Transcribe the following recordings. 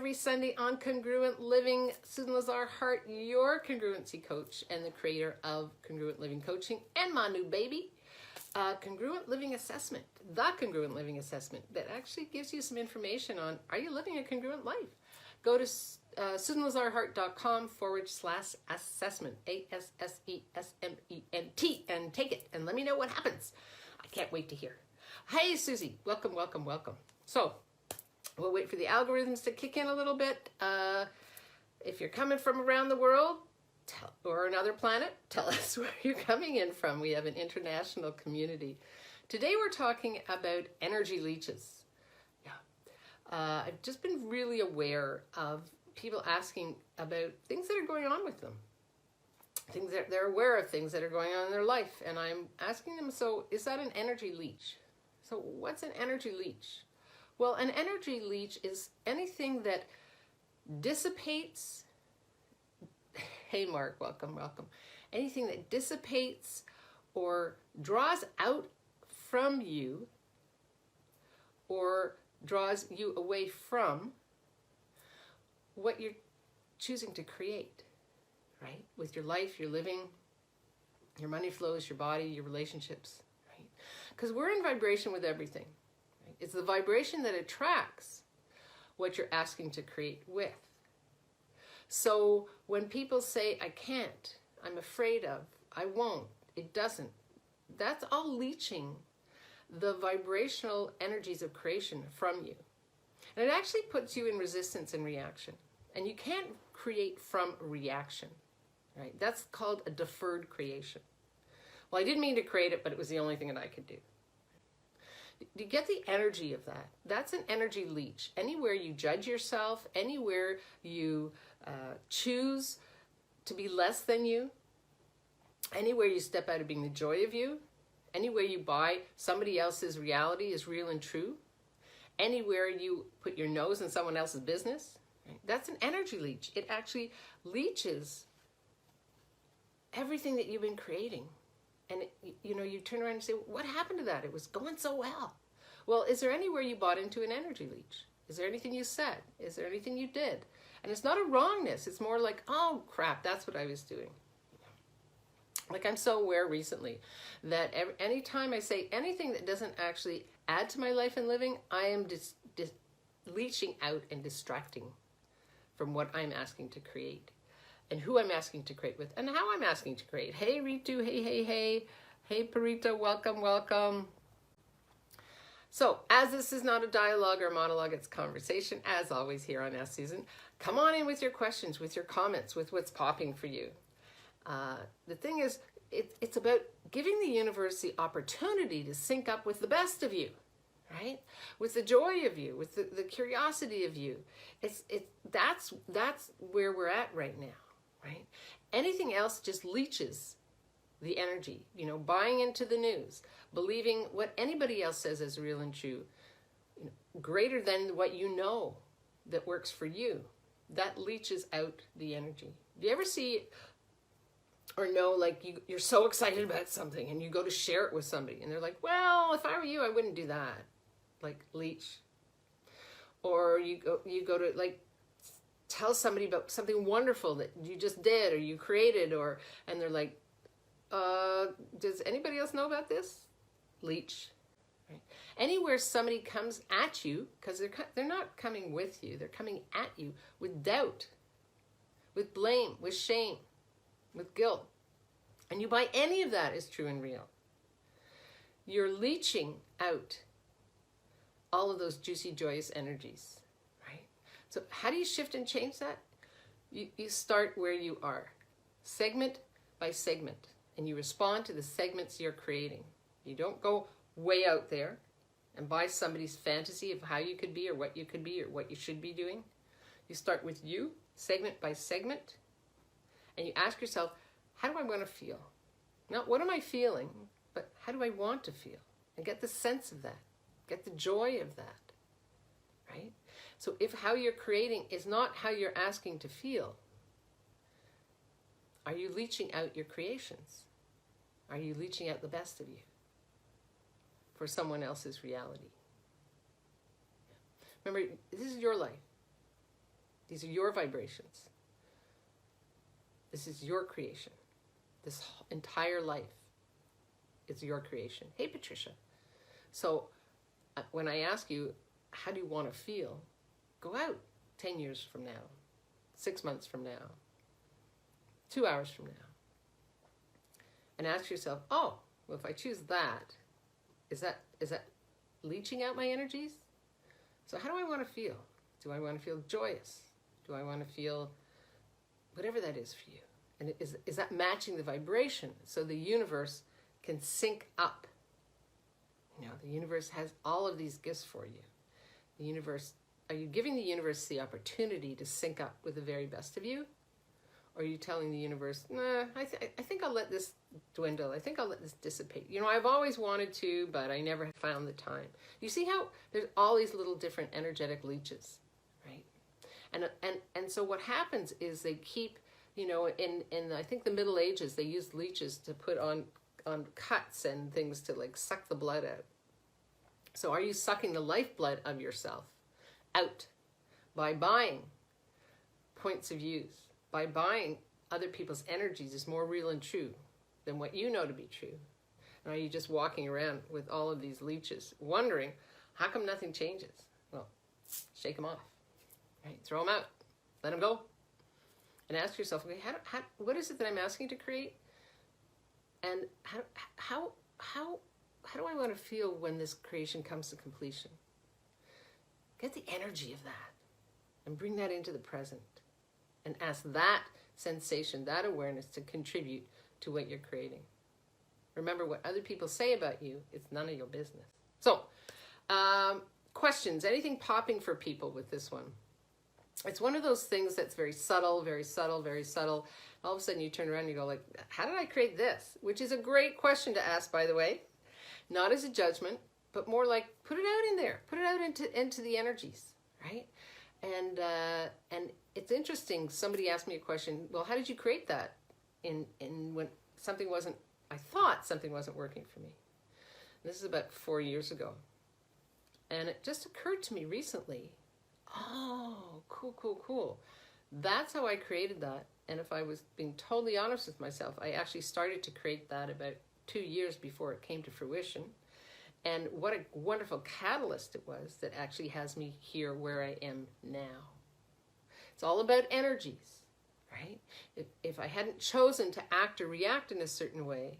every Sunday on Congruent Living. Susan Lazar, Hart, your congruency coach and the creator of Congruent Living Coaching, and my new baby, Congruent Living Assessment, the Congruent Living Assessment that actually gives you some information on, are you living a congruent life? Go to SusanLazarHart.com/assessment, ASSESMENT, and take it and let me know what happens. I can't wait to hear. Hey, Susie, welcome, welcome, welcome. So, we'll wait for the algorithms to kick in a little bit. If you're coming from around the world or another planet, tell us where you're coming in from. We have an international community. Today we're talking about energy leeches. I've just been really aware of people asking about things that are going on with them. Things that they're aware of, things that are going on in their life. And I'm asking them, so is that an energy leech? So what's an energy leech? Well, an energy leech is anything that dissipates. Hey, Mark, welcome, welcome. Anything that dissipates or draws out from you or draws you away from what you're choosing to create, right? With your life, your living, your money flows, your body, your relationships, right? Because we're in vibration with everything. Right? It's the vibration that attracts what you're asking to create with. So when people say, I can't, I'm afraid of, I won't, it doesn't, that's all leeching the vibrational energies of creation from you. And it actually puts you in resistance and reaction. And you can't create from reaction, right? That's called a deferred creation. Well, I didn't mean to create it, but it was the only thing that I could do. Do you get the energy of that? That's an energy leech. Anywhere you judge yourself, anywhere you choose to be less than you, anywhere you step out of being the joy of you, anywhere you buy somebody else's reality is real and true, anywhere you put your nose in someone else's business, right? That's an energy leech. It actually leeches everything that you've been creating. And you turn around and say, what happened to that? It was going so well. Well, is there anywhere you bought into an energy leech? Is there anything you said? Is there anything you did? And it's not a wrongness. It's more like, oh crap, that's what I was doing. Like, I'm so aware recently that anytime I say anything that doesn't actually add to my life and living, I am leeching out and distracting from what I'm asking to create and who I'm asking to create with and how I'm asking to create. Hey, Ritu, hey, hey, hey. Hey, Parita, welcome, welcome. So, as this is not a dialogue or monologue, it's conversation, as always here on Ask Susan. Come on in with your questions, with your comments, with what's popping for you. The thing is, it's about giving the universe the opportunity to sync up with the best of you, right? With the joy of you, with the curiosity of you. That's where we're at right now, right? Anything else just leeches the energy, buying into the news, believing what anybody else says is real and true, greater than what you know that works for you. That leeches out the energy. Do you ever see or know, like, you're so excited about something and you go to share it with somebody and they're like, well, if I were you, I wouldn't do that. Like, leech. Or you go to, like, tell somebody about something wonderful that you just did or you created, and they're like, does anybody else know about this? Leech. Right? Anywhere somebody comes at you, because they're not coming with you, they're coming at you with doubt, with blame, with shame, with guilt, and you buy any of that as true and real, you're leeching out all of those juicy, joyous energies, right? So how do you shift and change that? You start where you are, segment by segment, and you respond to the segments you're creating. You don't go way out there and buy somebody's fantasy of how you could be or what you could be or what you should be doing. You start with you, segment by segment, and you ask yourself, how do I want to feel? Not what am I feeling, but how do I want to feel? And get the sense of that. Get the joy of that, right? So if how you're creating is not how you're asking to feel, are you leeching out your creations? Are you leeching out the best of you for someone else's reality? Remember, this is your life. These are your vibrations. This is your creation. This entire life is your creation. Hey, Patricia. So when I ask you, how do you want to feel? Go out 10 years from now, 6 months from now, 2 hours from now, and ask yourself, oh, well, if I choose that, is that leeching out my energies? So how do I want to feel? Do I want to feel joyous? Do I want to feel whatever that is for you? And is that matching the vibration so the universe can sync up? You know, the universe has all of these gifts for you. The universe, are you giving the universe the opportunity to sync up with the very best of you? Or are you telling the universe, nah, I think I'll let this dwindle. I think I'll let this dissipate. You know, I've always wanted to, but I never found the time. You see how there's all these little different energetic leeches, right? And so what happens is they keep, you know, in I think the Middle Ages, they used leeches to put on cuts and things to like suck the blood out. So are you sucking the lifeblood of yourself out by buying points of views, by buying other people's energies is more real and true than what you know to be true? And are you just walking around with all of these leeches wondering, how come nothing changes? Well, shake them off, right? Throw them out, let them go. And ask yourself, okay, what is it that I'm asking to create? And how do I want to feel when this creation comes to completion? Get the energy of that and bring that into the present. And ask that sensation, that awareness to contribute to what you're creating. Remember, what other people say about you, it's none of your business. So, questions, anything popping for people with this one? It's one of those things that's very subtle, very subtle, very subtle. All of a sudden you turn around and you go like, how did I create this? Which is a great question to ask, by the way. Not as a judgment, but more like, put it out in there. Put it out into the energies, right? And it's interesting, somebody asked me a question, well, how did you create that in when something wasn't, I thought something wasn't working for me. This is about 4 years ago. And it just occurred to me recently, oh, cool. That's how I created that. And if I was being totally honest with myself, I actually started to create that about 2 years before it came to fruition. And what a wonderful catalyst it was that actually has me here where I am now. It's all about energies, right? If I hadn't chosen to act or react in a certain way,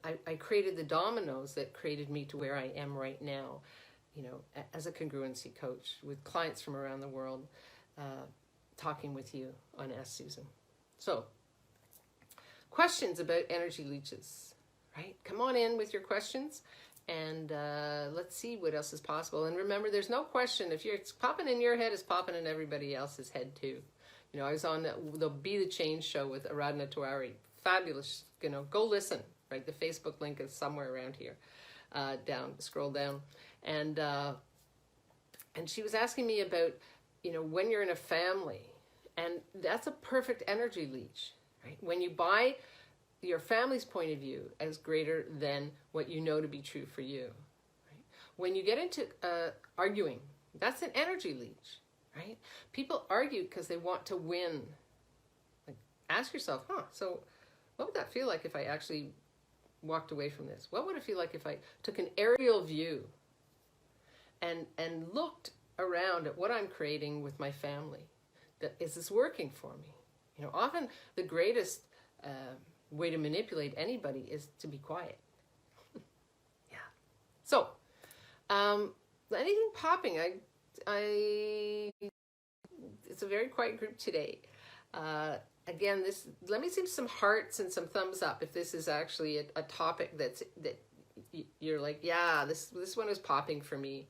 I created the dominoes that created me to where I am right now, you know, as a congruency coach with clients from around the world, talking with you on Ask Susan. So, questions about energy leeches, right? Come on in with your questions. And let's see what else is possible. And remember, there's no question. If it's popping in your head, it's popping in everybody else's head too. You know, I was on the Be the Change show with Aradhana Tewari. Fabulous. You know, go listen. Right, the Facebook link is somewhere around here. Scroll down, and she was asking me about, you know, when you're in a family, and that's a perfect energy leech, right? When you buy your family's point of view as greater than what you know to be true for you. Right? When you get into arguing, that's an energy leech, right? People argue because they want to win. Like, ask yourself, so what would that feel like if I actually walked away from this? What would it feel like if I took an aerial view and looked around at what I'm creating with my family? Is this working for me? You know, often the greatest way to manipulate anybody is to be quiet. Yeah. So, anything popping? It's a very quiet group today. Again, let me see some hearts and some thumbs up if this is actually a topic that you're like, yeah, this one is popping for me.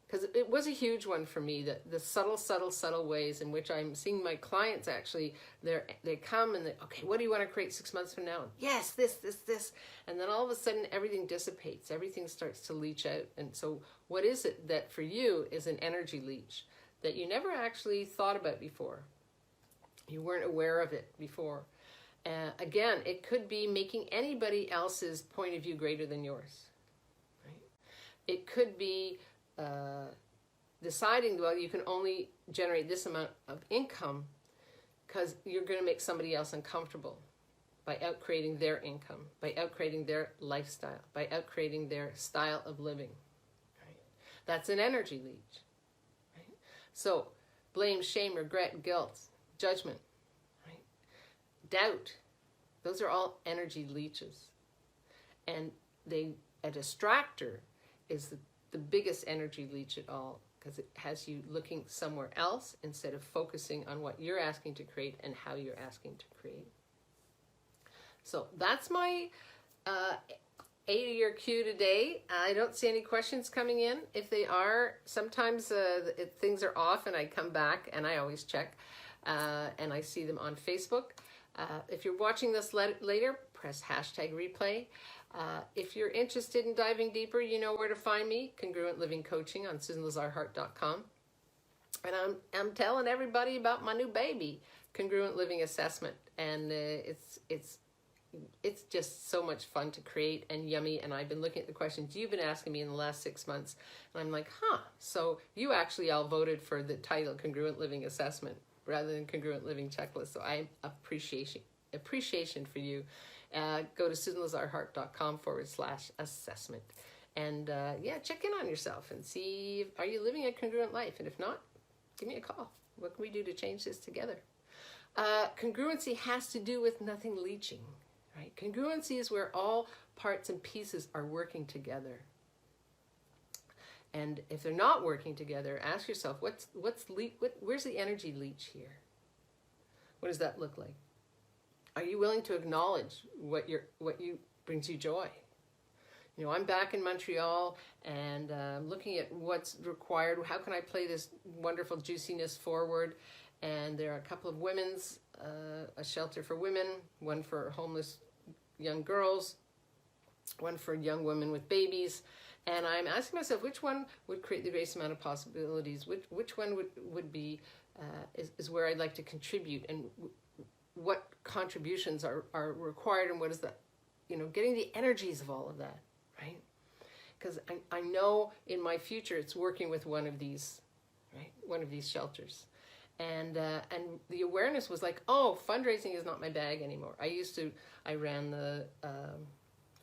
Because it was a huge one for me, the subtle ways in which I'm seeing my clients actually, they come and okay, what do you want to create 6 months from now? Yes, this. And then all of a sudden everything dissipates, everything starts to leach out. And so what is it that for you is an energy leech that you never actually thought about before? You weren't aware of it before. Again, it could be making anybody else's point of view greater than yours. Right? It could be deciding, well, you can only generate this amount of income because you're going to make somebody else uncomfortable by outcreating their income, by outcreating their lifestyle, by outcreating their style of living. Right? That's an energy leech. Right? So blame, shame, regret, guilt, judgment, right? Doubt, those are all energy leeches. And a distractor is the biggest energy leech at all, because it has you looking somewhere else instead of focusing on what you're asking to create and how you're asking to create. So that's my 8-year cue today. I don't see any questions coming in. If they are, sometimes things are off and I come back and I always check and I see them on Facebook. If you're watching this later, press #replay. If you're interested in diving deeper, you know where to find me, Congruent Living Coaching on SusanLazarHart.com. And I'm telling everybody about my new baby, Congruent Living Assessment. And it's just so much fun to create and yummy. And I've been looking at the questions you've been asking me in the last 6 months. And I'm like, so you actually all voted for the title Congruent Living Assessment rather than Congruent Living Checklist. So I appreciation for you. Go to SusanLazarHart.com/assessment. And check in on yourself and see, are you living a congruent life? And if not, give me a call. What can we do to change this together? Congruency has to do with nothing leeching. Right? Congruency is where all parts and pieces are working together. And if they're not working together, ask yourself, where's the energy leech here? What does that look like? Are you willing to acknowledge what brings you joy? You know, I'm back in Montreal and looking at what's required. How can I play this wonderful juiciness forward? And there are a couple of women's, a shelter for women, one for homeless young girls, one for young women with babies. And I'm asking myself, which one would create the greatest amount of possibilities? Which one would be, is where I'd like to contribute, and what contributions are required, and what is that, getting the energies of all of that, right? Because I know in my future it's working with one of these, right? One of these shelters. And the awareness was like, oh, fundraising is not my bag anymore. I ran the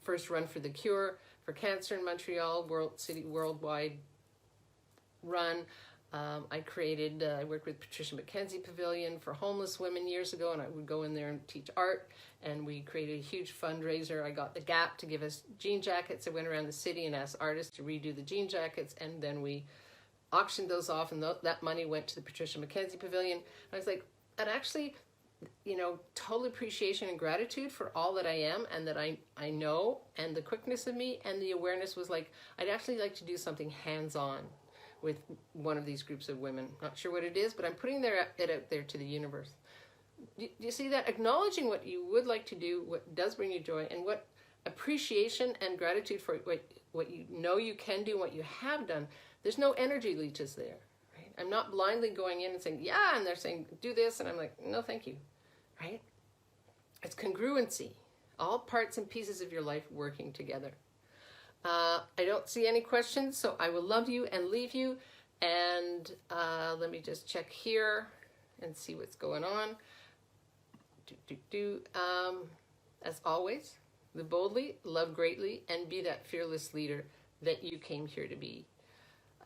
first Run for the Cure for cancer in Montreal, worldwide run. I worked with Patricia McKenzie Pavilion for homeless women years ago, and I would go in there and teach art, and we created a huge fundraiser. I got the Gap to give us jean jackets. I went around the city and asked artists to redo the jean jackets, and then we auctioned those off, and that money went to the Patricia McKenzie Pavilion. And I was like, that actually, total appreciation and gratitude for all that I am and that I know, and the quickness of me, and the awareness was like, I'd actually like to do something hands-on with one of these groups of women. Not sure what it is, but I'm putting it out there to the universe. Do you see that? Acknowledging what you would like to do, what does bring you joy, and what appreciation and gratitude for what you know you can do, what you have done. There's no energy leeches there. Right? I'm not blindly going in and saying, yeah, and they're saying, do this, and I'm like, no, thank you. Right? It's congruency. All parts and pieces of your life working together. I don't see any questions, so I will love you and leave you. And let me just check here and see what's going on. As always, live boldly, love greatly, and be that fearless leader that you came here to be.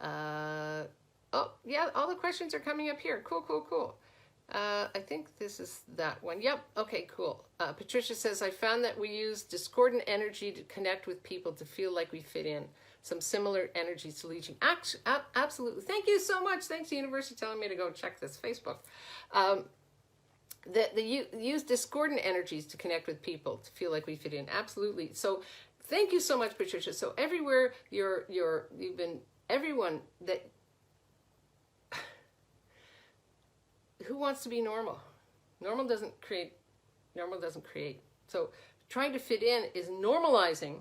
Oh, yeah, all the questions are coming up here. Cool. I think this is that one. Yep. Okay, cool. Patricia says, I found that we use discordant energy to connect with people to feel like we fit in. Some similar energies to leeching. Absolutely. Thank you so much. Thanks, Universe, for telling me to go check this Facebook. You use discordant energies to connect with people to feel like we fit in. Absolutely. So thank you so much, Patricia. So everywhere you've been, everyone that, who wants to be normal? Normal doesn't create. So trying to fit in is normalizing.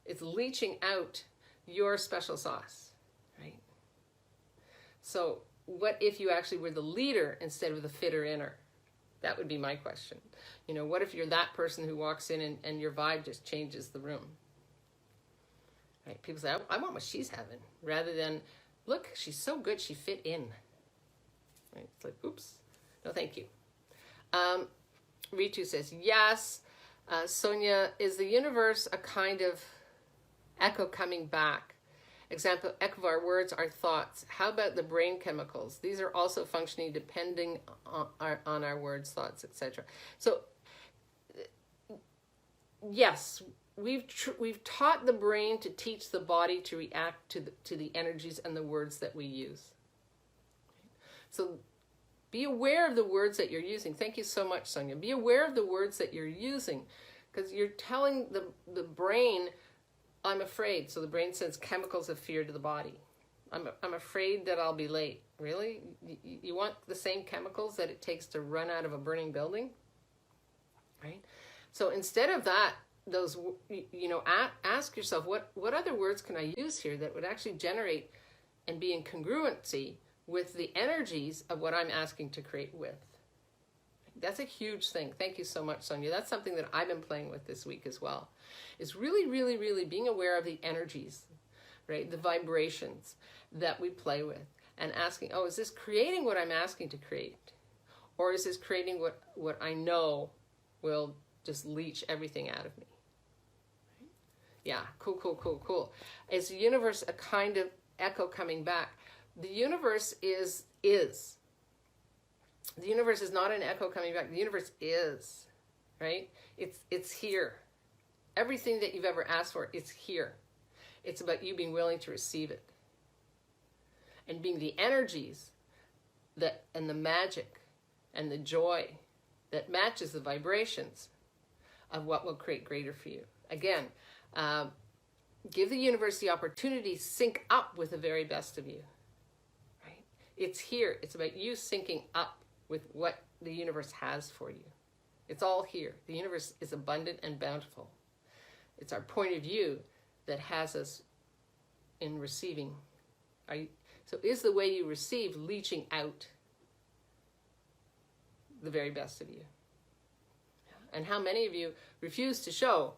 It's leeching out your special sauce, right? So what if you actually were the leader instead of the fitter inner? That would be my question. What if you're that person who walks in and your vibe just changes the room? Right? People say, I want what she's having, rather than Look, she's so good, she fit in. Right? It's like, oops, no thank you. Ritu says, yes. Sonia, is the universe a kind of echo coming back? Example, echo of our words, our thoughts. How about the brain chemicals? These are also functioning depending on our words, thoughts, etc. So, yes, we've taught the brain to teach the body to react to the energies and the words that we use. So, be aware of the words that you're using. Thank you so much, Sonia. Be aware of the words that you're using, because you're telling the brain, I'm afraid. So the brain sends chemicals of fear to the body. I'm afraid that I'll be late. Really? You want the same chemicals that it takes to run out of a burning building? Right? So instead of that, ask yourself, what other words can I use here that would actually generate and be in congruency with the energies of what I'm asking to create with? That's a huge thing. Thank you so much, Sonia. That's something that I've been playing with this week as well. Is really, really, really being aware of the energies, right? The vibrations that we play with, and asking, is this creating what I'm asking to create? Or is this creating what I know will just leech everything out of me? Yeah, cool. Is the universe a kind of echo coming back? The universe is. The universe is not an echo coming back. The universe is, right? It's here. Everything that you've ever asked for, it's here. It's about you being willing to receive it. And being the energies and the magic and the joy that matches the vibrations of what will create greater for you. Again, give the universe the opportunity to sync up with the very best of you. Right? It's here. It's about you syncing up with what the universe has for you. It's all here. The universe is abundant and bountiful. It's our point of view that has us in receiving. So is the way you receive leeching out the very best of you? And how many of you refuse to show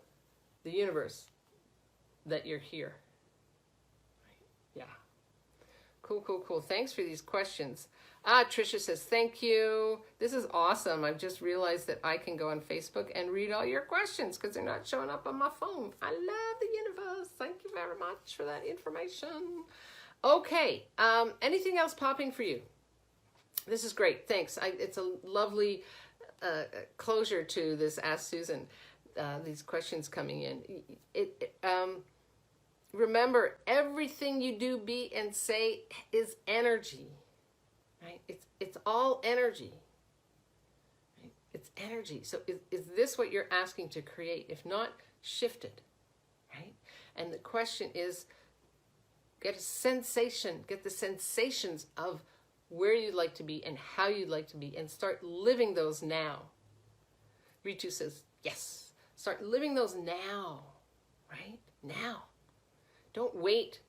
the universe that you're here? Yeah. Cool. Thanks for these questions. Tricia says, thank you. This is awesome. I've just realized that I can go on Facebook and read all your questions because they're not showing up on my phone. I love the universe. Thank you very much for that information. Okay. Anything else popping for you? This is great. Thanks. It's a lovely closure to this Ask Susan. These questions coming in. Remember, everything you do, be, and say is energy. Right? It's all energy. Right? It's energy. So is this what you're asking to create? If not, shift it. Right? And the question is, get a sensation, get the sensations of where you'd like to be and how you'd like to be, and start living those now. Ritu says, yes. Start living those now. Right? Now. Don't wait.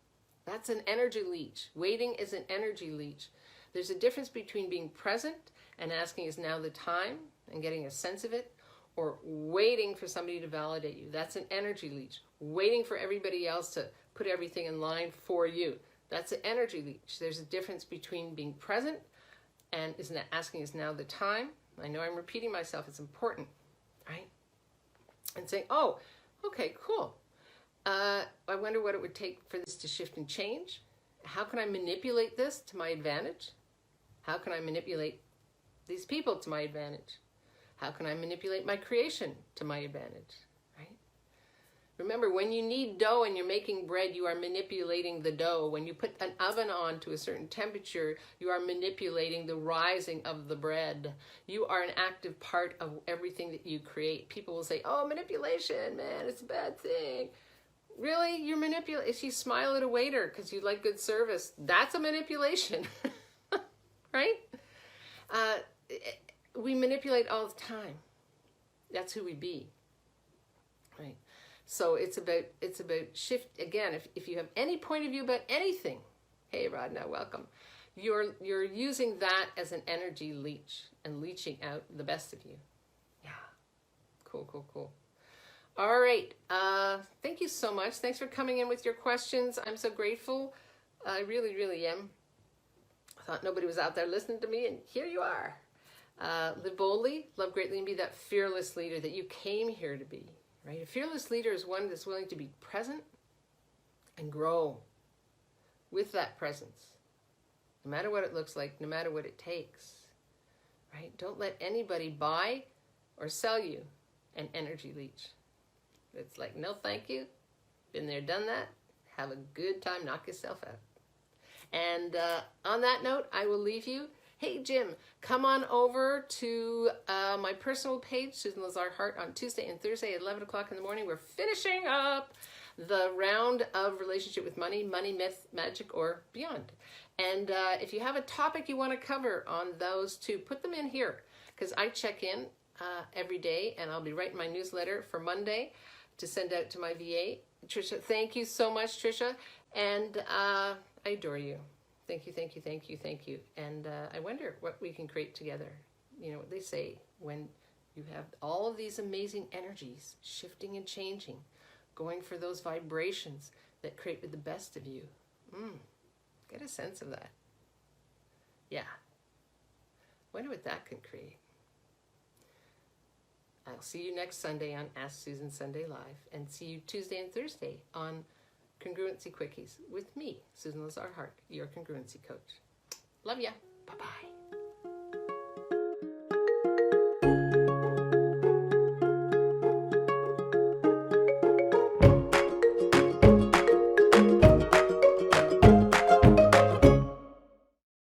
That's an energy leech. Waiting is an energy leech. There's a difference between being present and asking, is now the time, and getting a sense of it, or waiting for somebody to validate you. That's an energy leech. Waiting for everybody else to put everything in line for you. That's an energy leech. There's a difference between being present and asking, is now the time. I know I'm repeating myself. It's important, right? And saying, oh, okay, cool. I wonder what it would take for this to shift and change. How can I manipulate this to my advantage? How can I manipulate these people to my advantage? How can I manipulate my creation to my advantage? Right? Remember, when you knead dough and you're making bread, you are manipulating the dough. When you put an oven on to a certain temperature, you are manipulating the rising of the bread. You are an active part of everything that you create. People will say, oh, manipulation, man, it's a bad thing. Really? You're manipulating. If you smile at a waiter because you like good service, that's a manipulation. Right? We manipulate all the time. That's who we be. Right? So it's about shift. Again, if you have any point of view about anything, hey Radna, welcome. You're using that as an energy leech and leeching out the best of you. Yeah. Cool. All right. Thank you so much. Thanks for coming in with your questions. I'm so grateful I really, really am. I thought nobody was out there listening to me, and here you are. Live boldly, love greatly, and be that fearless leader that you came here to be. Right? A fearless leader is one that's willing to be present and grow with that presence, no matter what it looks like, no matter what it takes. Right? Don't let anybody buy or sell you an energy leech. It's like, no thank you. Been there, done that. Have a good time. Knock yourself out. And on that note, I will leave you. Hey, Jim, come on over to my personal page, Susan Lazar Hart, on Tuesday and Thursday at 11 o'clock in the morning. We're finishing up the round of relationship with money, myth, magic, or beyond. And if you have a topic you want to cover on those two, put them in here, because I check in every day, and I'll be writing my newsletter for Monday to send out to my VA. Tricia, thank you so much, Tricia. And I adore you. Thank you, thank you, thank you, thank you. And I wonder what we can create together. You know what they say, when you have all of these amazing energies shifting and changing, going for those vibrations that create the best of you. Get a sense of that. Yeah. Wonder what that can create. I'll see you next Sunday on Ask Susan Sunday Live, and see you Tuesday and Thursday on Congruency Quickies with me, Susan Lazar Hart, your congruency coach. Love ya. Bye-bye.